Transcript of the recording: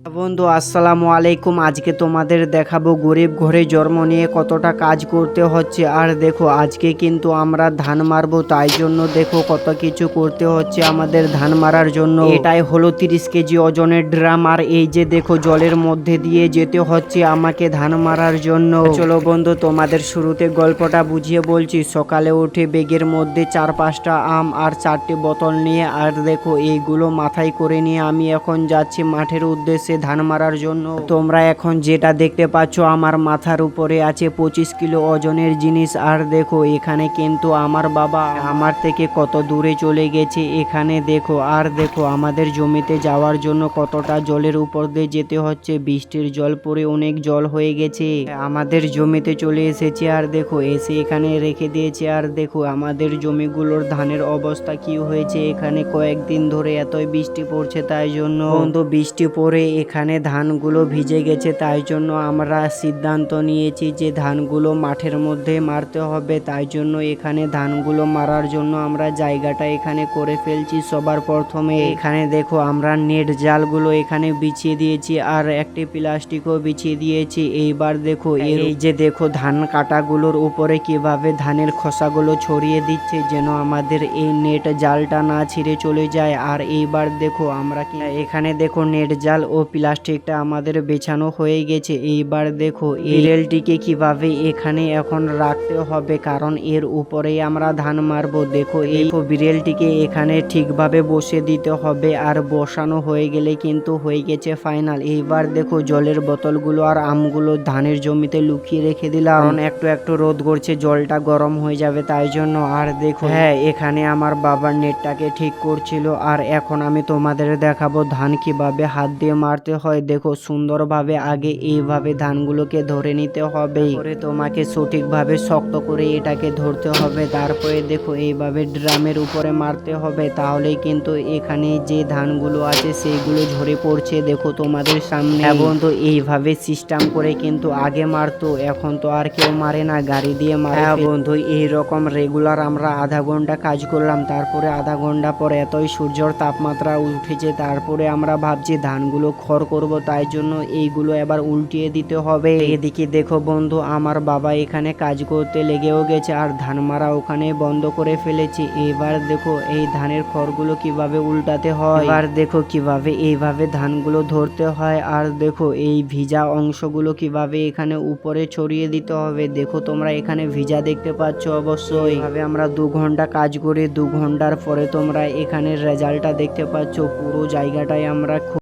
বন্ধু আসসালামু আলাইকুম। আজকে তোমাদের দেখাবো গরিব ঘরে জন্ম নিয়ে কতটা কাজ করতে হচ্ছে। আর দেখো আজকে কিন্তু আমরা ধান মারবো, তাই জন্য দেখো কত কিছু করতে হচ্ছে আমাদের ধান মারার জন্য। এটাই হলো 30 কেজি ওজনের ড্রাম, আর এই যে দেখো জলের মধ্যে দিয়ে যেতে হচ্ছে আমাকে ধান মারার জন্য। চলো বন্ধু তোমাদের শুরুতে গল্পটা বুঝিয়ে বলছি। সকালে উঠে ব্যাগের মধ্যে 4-5টা আম আর 4টে বোতল নিয়ে, আর দেখো এইগুলো মাথায় করে নিয়ে আমি এখন যাচ্ছি মাঠের উদ্দেশ্যে ধান মারার জন্য। তোমরা এখন যেটা দেখতে পাচ্ছ আমার মাথার উপরে আছে 25 কিলো ওজনের জিনিস। আর দেখো এখানে কিন্তু আমার বাবা আমার থেকে কত দূরে চলে গেছে এখানে দেখো। আর দেখো আমাদের জমিতে যাওয়ার জন্য কতটা জলের উপর দিয়ে যেতে হচ্ছে। বৃষ্টির জল পড়ে অনেক জল হয়ে গেছে, আমাদের জমিতে চলে এসেছে। আর দেখো এসে এখানে রেখে দিয়েছে। আর দেখো আমাদের জমিগুলোর ধানের অবস্থা কি হয়েছে। এখানে কয়েকদিন ধরে এতই বৃষ্টি পড়ছে, তাই জন্য বন্ধু বৃষ্টি পড়ে এখানে ধানগুলো ভিজে গেছে। তাই জন্য আমরা সিদ্ধান্ত নিয়েছি যে ধানগুলো মাঠের মধ্যে মারতে হবে। তাই জন্য এখানে ধানগুলো মারার জন্য আমরা জায়গাটা এখানে করে ফেলছি। সবার প্রথমে এখানে দেখো আমরা নেট জালগুলো এখানে বিছিয়ে দিয়েছি, আর একটি প্লাস্টিকও বিছিয়ে দিয়েছি। এইবার দেখো এই যে দেখো ধান কাটাগুলোর উপরে কিভাবে ধানের খোসাগুলো ছড়িয়ে দিচ্ছে, যেন আমাদের এই নেট জালটা না ছিঁড়ে চলে যায়। আর এইবার দেখো আমরা কি এখানে দেখো নেট জাল ও প্লাস্টিকটা আমাদের বেছানো হয়ে গেছে। এইবার দেখো এই রেলটিকে কিভাবে এখানে এখন রাখতে হবে, কারণ এর উপরেই আমরা ধান মারবো। দেখো এই বিড়েলটিকে এখানে ঠিকভাবে বসে দিতে হবে, আর বসানো হয়ে গেলে কিন্তু হয়ে গেছে ফাইনাল। এইবার দেখো জলের বোতলগুলো আর আমগুলো ধানের জমিতে লুকিয়ে রেখে দিলাম, কারণ একটু একটু রোদ করছে, জলটা গরম হয়ে যাবে তাই জন্য। আর দেখো হ্যাঁ এখানে আমার বাবার নেটটাকে ঠিক করছিল। আর এখন আমি তোমাদের দেখাবো ধান কিভাবে হাত দিয়ে মারতে হয়। দেখো সুন্দরভাবে আগে এইভাবে ধানগুলোকে ধরে নিতে হবে, পরে তোমাকে সঠিকভাবে শক্ত করে এটাকে ধরতে হবে। তারপরে দেখো এইভাবে ড্রামের উপরে মারতে হবে, তাহলেই কিন্তু এখানে যে ধানগুলো আছে সেইগুলো ঝরে পড়ছে দেখো তোমাদের সামনে। এবং তো এইভাবে সিস্টেম করে কিন্তু আগে মারতো, এখন তো আর কেউ মারে না, গাড়ি দিয়ে মারে। বন্ধু এইরকম রেগুলার আমরা আধা ঘন্টা কাজ করলাম, তারপরে আধা ঘন্টা পরে এতই সূর্যের তাপমাত্রা উঠেছে, তারপরে আমরা ভাবছি ধানগুলো খড় করব, তাই জন্য এইগুলো এবার উল্টিয়ে দিতে হবে। এদিকে দেখো বন্ধু আমার বাবা এখানে কাজ করতে লেগেও গেছে, আর ধান মারা ওখানে বন্ধ করে ফেলেছি। এবার দেখো এই ধানের খড়গুলো কিভাবে উল্টাতে হয়, এবার দেখো কিভাবে এইভাবে ধানগুলো ধরতে হয়। আর দেখো এই ভিজা অংশগুলো কিভাবে এখানে উপরে ছড়িয়ে দিতে হবে। দেখো তোমরা এখানে ভিজা দেখতে পাচ্ছ, অবশ্যই এইভাবে আমরা 2 ঘন্টা কাজ করি। 2 ঘন্টার পরে তোমরা এখানে রেজাল্টটা দেখতে পাচ্ছ। পুরো জায়গাটায় আমরা